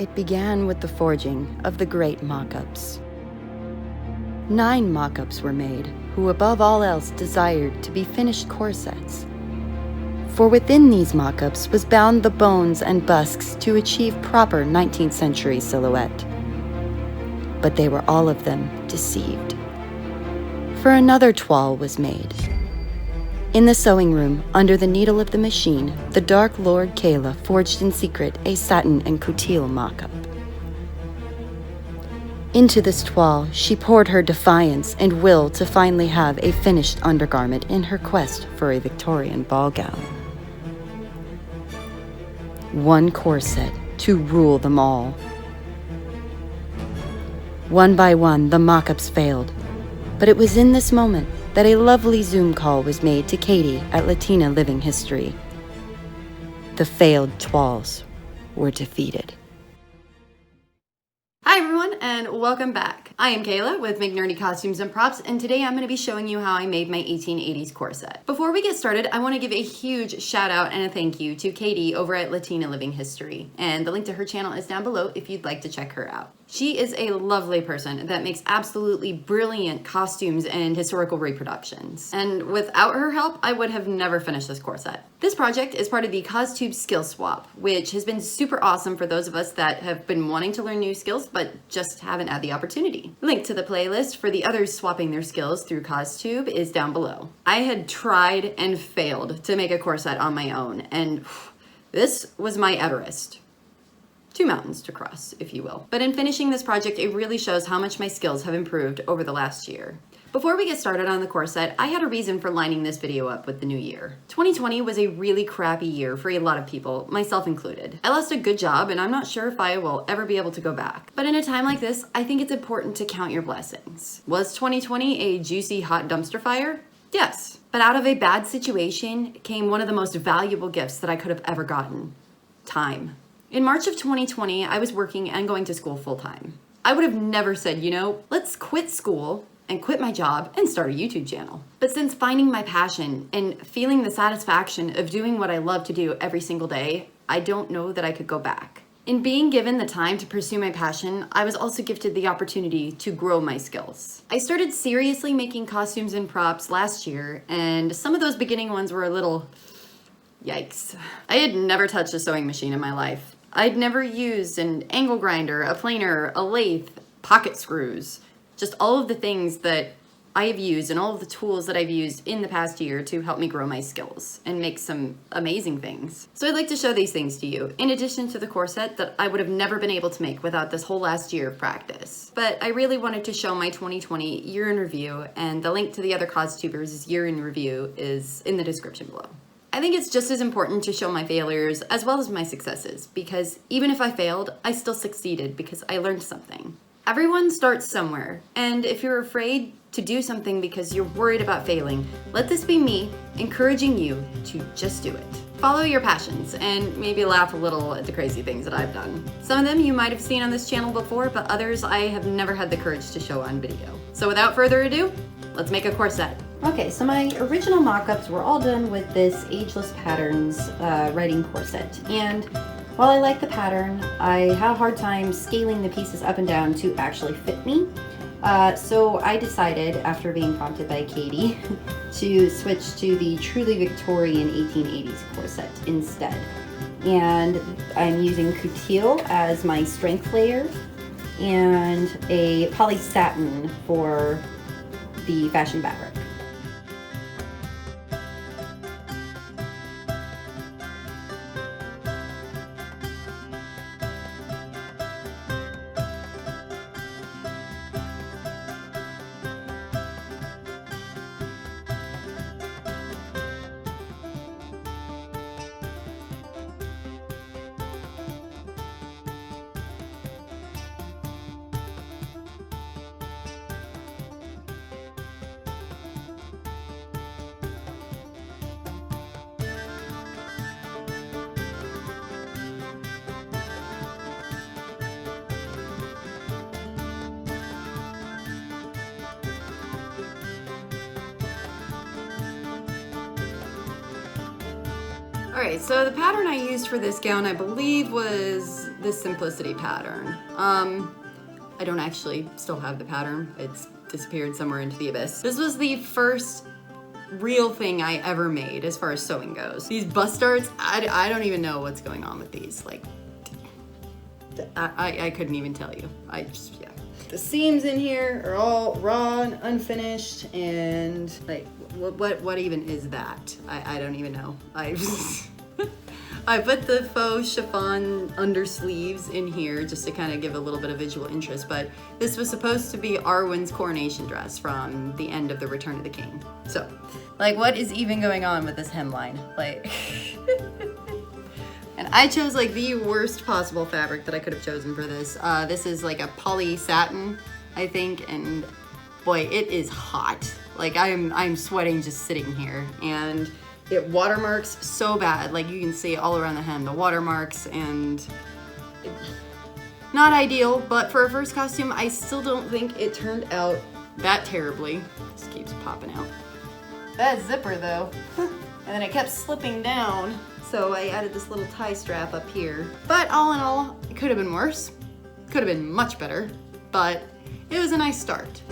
It began with the forging of the great mock-ups. 9 mock-ups were made, who above all else desired to be finished corsets. For within these mock-ups was bound the bones and busks to achieve proper 19th century silhouette. But they were all of them deceived. For another toile was made. In the sewing room, under the needle of the machine, the Dark Lord Kayla forged in secret a satin and coutil mock-up. Into this toile, she poured her defiance and will to finally have a finished undergarment in her quest for a Victorian ball gown. One corset to rule them all. One by one, the mock-ups failed, but it was in this moment that a lovely Zoom call was made to Katie at Latina Living History. The failed toiles were defeated. Hi everyone, and welcome back. I am Kayla with McNerdy Costumes and Props, and today I'm going to be showing you how I made my 1880s corset. Before we get started, I want to give a huge shout out and a thank you to Katie over at Latina Living History, and the link to her channel is down below if you'd like to check her out. She is a lovely person that makes absolutely brilliant costumes and historical reproductions. And without her help, I would have never finished this corset. This project is part of the CosTube Skill Swap, which has been super awesome for those of us that have been wanting to learn new skills but just haven't had the opportunity. Link to the playlist for the others swapping their skills through CosTube is down below. I had tried and failed to make a corset on my own, and this was my Everest. 2 mountains to cross, if you will. But in finishing this project, it really shows how much my skills have improved over the last year. Before we get started on the corset, I had a reason for lining this video up with the new year. 2020 was a really crappy year for a lot of people, myself included. I lost a good job, and I'm not sure if I will ever be able to go back. But in a time like this, I think it's important to count your blessings. Was 2020 a juicy hot dumpster fire? Yes. But out of a bad situation came one of the most valuable gifts that I could have ever gotten: time. In March of 2020, I was working and going to school full-time. I would have never said, let's quit school and quit my job and start a YouTube channel. But since finding my passion and feeling the satisfaction of doing what I love to do every single day, I don't know that I could go back. In being given the time to pursue my passion, I was also gifted the opportunity to grow my skills. I started seriously making costumes and props last year, and some of those beginning ones were a little yikes. I had never touched a sewing machine in my life. I'd never used an angle grinder, a planer, a lathe, pocket screws, just all of the things that I have used and all of the tools that I've used in the past year to help me grow my skills and make some amazing things. So I'd like to show these things to you, in addition to the corset that I would have never been able to make without this whole last year of practice. But I really wanted to show my 2020 year in review, and the link to the other CosTubers' year in review is in the description below. I think it's just as important to show my failures as well as my successes, because even if I failed, I still succeeded because I learned something. Everyone starts somewhere, and if you're afraid to do something because you're worried about failing, let this be me encouraging you to just do it. Follow your passions and maybe laugh a little at the crazy things that I've done. Some of them you might have seen on this channel before, but others I have never had the courage to show on video. So without further ado, let's make a corset. Okay, so my original mock-ups were all done with this Ageless Patterns writing corset, and while I like the pattern, I had a hard time scaling the pieces up and down to actually fit me. So I decided, after being prompted by Katie, to switch to the truly Victorian 1880s corset instead. And I'm using coutil as my strength layer and a poly satin for the fashion fabric. Alright, so the pattern I used for this gown, I believe, was this simplicity pattern. I don't actually still have the pattern. It's disappeared somewhere into the abyss. This was the first real thing I ever made as far as sewing goes. These bust darts, I don't even know what's going on with these. Like, I couldn't even tell you. Yeah. The seams in here are all raw and unfinished, and like, what even is that? I don't even know. I put the faux chiffon undersleeves in here just to kind of give a little bit of visual interest, but this was supposed to be Arwen's coronation dress from the end of the Return of the King. So, like, what is even going on with this hemline? Like, and I chose like the worst possible fabric that I could have chosen for this. This is like a poly satin, I think, and boy, it is hot. Like, I'm sweating just sitting here, and it watermarks so bad. Like, you can see all around the hem, the watermarks, and not ideal, but for a first costume, I still don't think it turned out that terribly. Just keeps popping out. That zipper though, and then it kept slipping down, so I added this little tie strap up here. But all in all, it could have been worse. Could have been much better, but it was a nice start.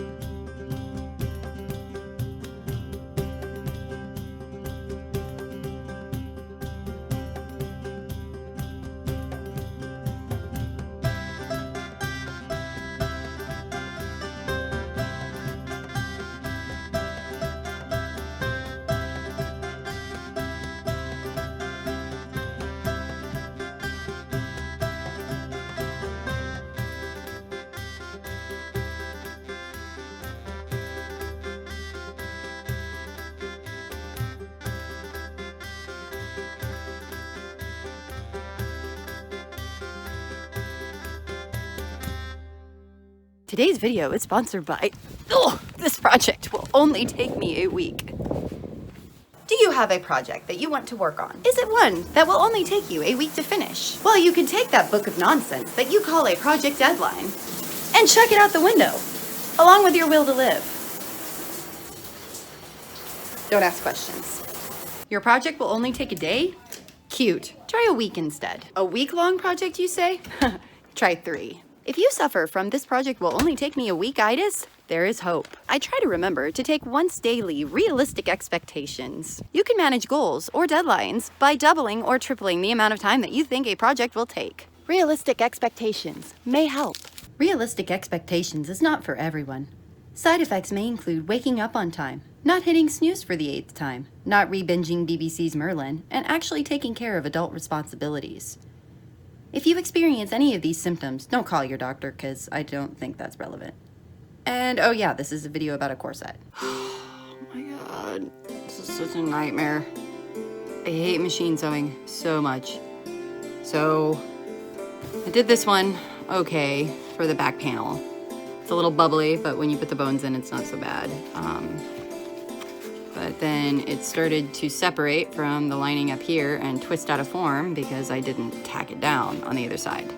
Today's video is sponsored by, this project will only take me a week. Do you have a project that you want to work on? Is it one that will only take you a week to finish? Well, you can take that book of nonsense that you call a project deadline and chuck it out the window, along with your will to live. Don't ask questions. Your project will only take a day? Cute. Try a week instead. A week-long project, you say? Try 3. If you suffer from this project will only take me a week-itis, there is hope. I try to remember to take once daily realistic expectations. You can manage goals or deadlines by doubling or tripling the amount of time that you think a project will take. Realistic expectations may help. Realistic expectations is not for everyone. Side effects may include waking up on time, not hitting snooze for the 8th time, not re-binging BBC's Merlin, and actually taking care of adult responsibilities. If you experience any of these symptoms, don't call your doctor, because I don't think that's relevant. And oh yeah, this is a video about a corset. Oh my god, this is such a nightmare. I hate machine sewing so much. So I did this one okay for the back panel. It's a little bubbly, but when you put the bones in, it's not so bad. But then it started to separate from the lining up here and twist out of form because I didn't tack it down on the other side.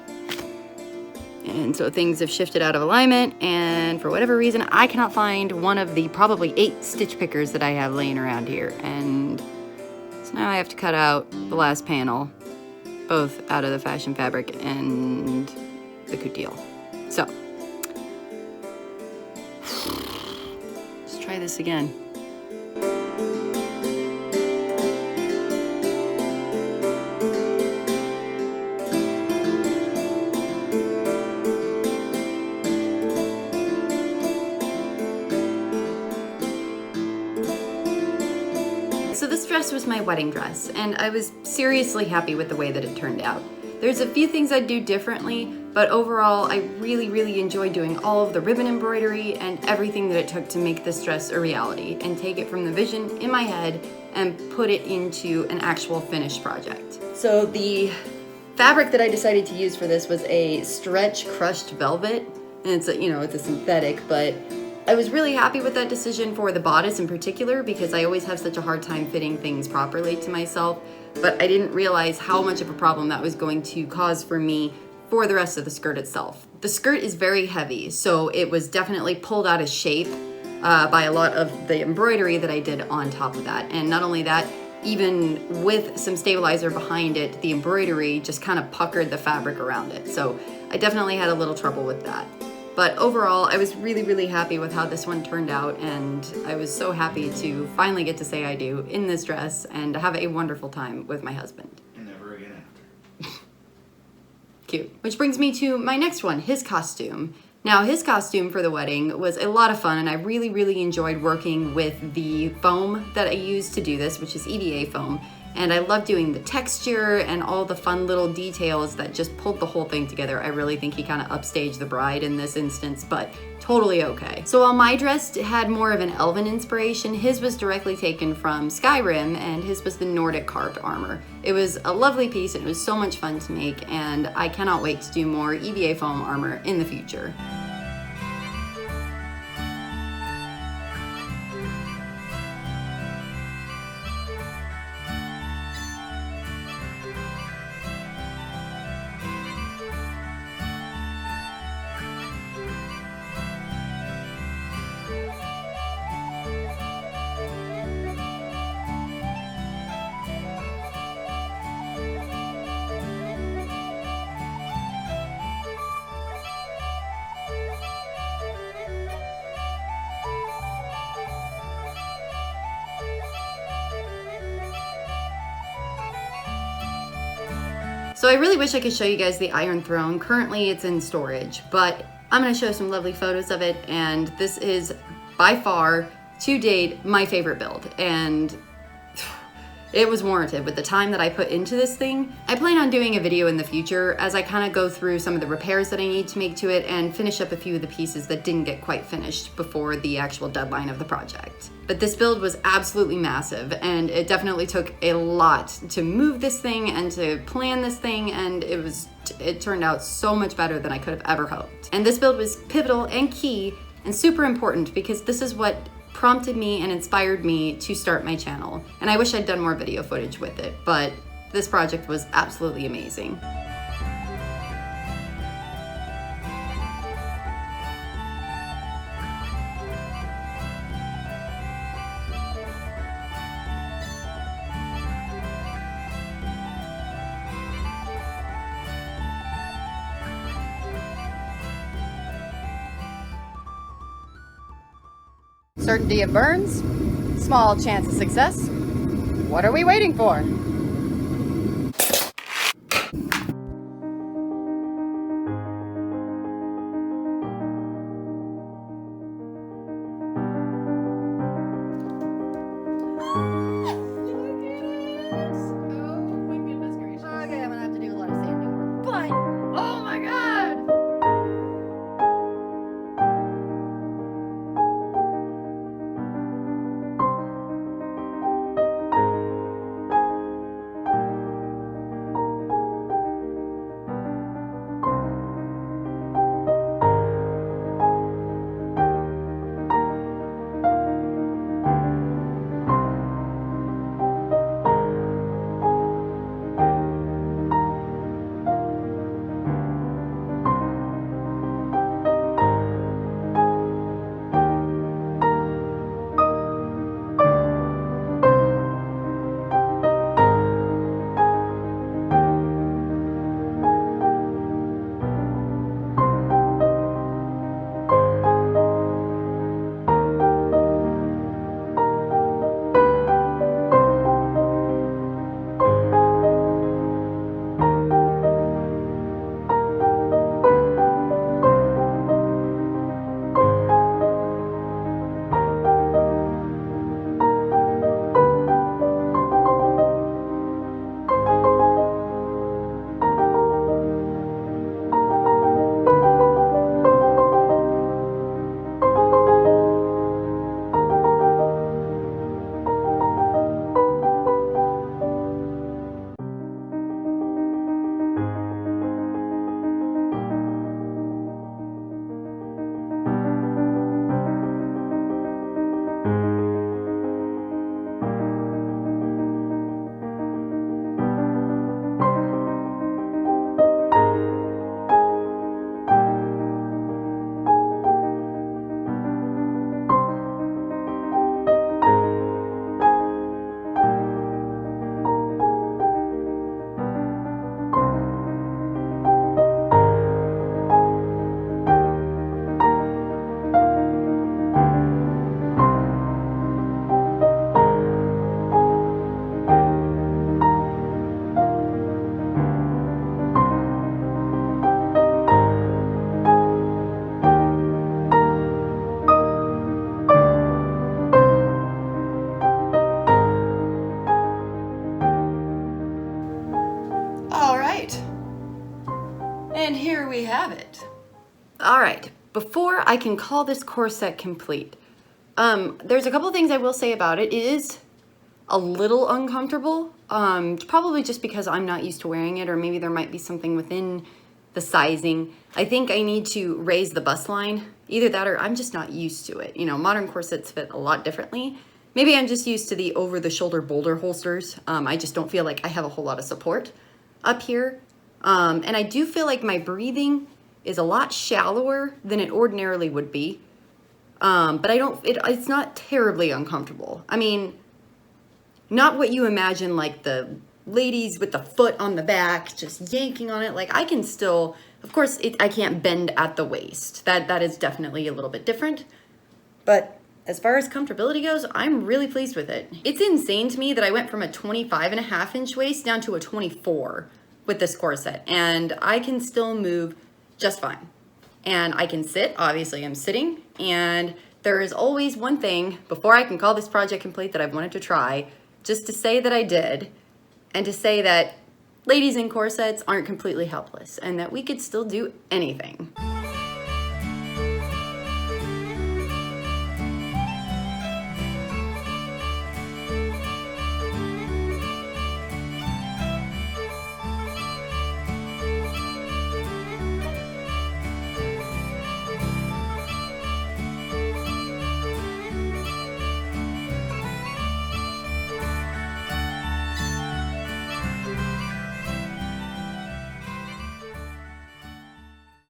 And so things have shifted out of alignment, and for whatever reason, I cannot find one of the probably 8 stitch pickers that I have laying around here. And so now I have to cut out the last panel, both out of the fashion fabric and the couture. So, let's try this again. So this dress was my wedding dress, and I was seriously happy with the way that it turned out. There's a few things I'd do differently, but overall I really enjoyed doing all of the ribbon embroidery and everything that it took to make this dress a reality and take it from the vision in my head and put it into an actual finished project. So the fabric that I decided to use for this was a stretch crushed velvet, and it's a synthetic, but I was really happy with that decision for the bodice in particular because I always have such a hard time fitting things properly to myself, but I didn't realize how much of a problem that was going to cause for me for the rest of the skirt itself. The skirt is very heavy, so it was definitely pulled out of shape by a lot of the embroidery that I did on top of that. And not only that, even with some stabilizer behind it, the embroidery just kind of puckered the fabric around it. So I definitely had a little trouble with that. But overall, I was really, really happy with how this one turned out, and I was so happy to finally get to say I do in this dress and have a wonderful time with my husband. And never again after. Cute. Which brings me to my next one, his costume. Now, his costume for the wedding was a lot of fun, and I really, really enjoyed working with the foam that I used to do this, which is EVA foam. And I love doing the texture and all the fun little details that just pulled the whole thing together. I really think he kind of upstaged the bride in this instance, but totally okay. So while my dress had more of an elven inspiration, his was directly taken from Skyrim, and his was the Nordic carved armor. It was a lovely piece, and it was so much fun to make, and I cannot wait to do more EVA foam armor in the future. So I really wish I could show you guys the Iron Throne. Currently it's in storage, but I'm gonna show some lovely photos of it, and this is by far, to date, my favorite build. And it was warranted with the time that I put into this thing. I plan on doing a video in the future as I kind of go through some of the repairs that I need to make to it and finish up a few of the pieces that didn't get quite finished before the actual deadline of the project. But this build was absolutely massive, and it definitely took a lot to move this thing and to plan this thing, and it turned out so much better than I could have ever hoped. And this build was pivotal and key and super important because this is what prompted me and inspired me to start my channel. And I wish I'd done more video footage with it, but this project was absolutely amazing. Certainty of burns, small chance of success. What are we waiting for? And here we have it. All right, before I can call this corset complete, there's a couple things I will say about it. It is a little uncomfortable, probably just because I'm not used to wearing it, or maybe there might be something within the sizing. I think I need to raise the bust line. Either that or I'm just not used to it. You know, modern corsets fit a lot differently. Maybe I'm just used to the over-the-shoulder boulder holsters. I just don't feel like I have a whole lot of support up here. And I do feel like my breathing is a lot shallower than it ordinarily would be. But it's not terribly uncomfortable. I mean, not what you imagine, like the ladies with the foot on the back, just yanking on it. Like I can still, of course, I can't bend at the waist. That is definitely a little bit different. But as far as comfortability goes, I'm really pleased with it. It's insane to me that I went from a 25.5-inch waist down to a 24 with this corset, and I can still move just fine. And I can sit, obviously I'm sitting, and there is always one thing before I can call this project complete that I've wanted to try, just to say that I did, and to say that ladies in corsets aren't completely helpless, and that we could still do anything.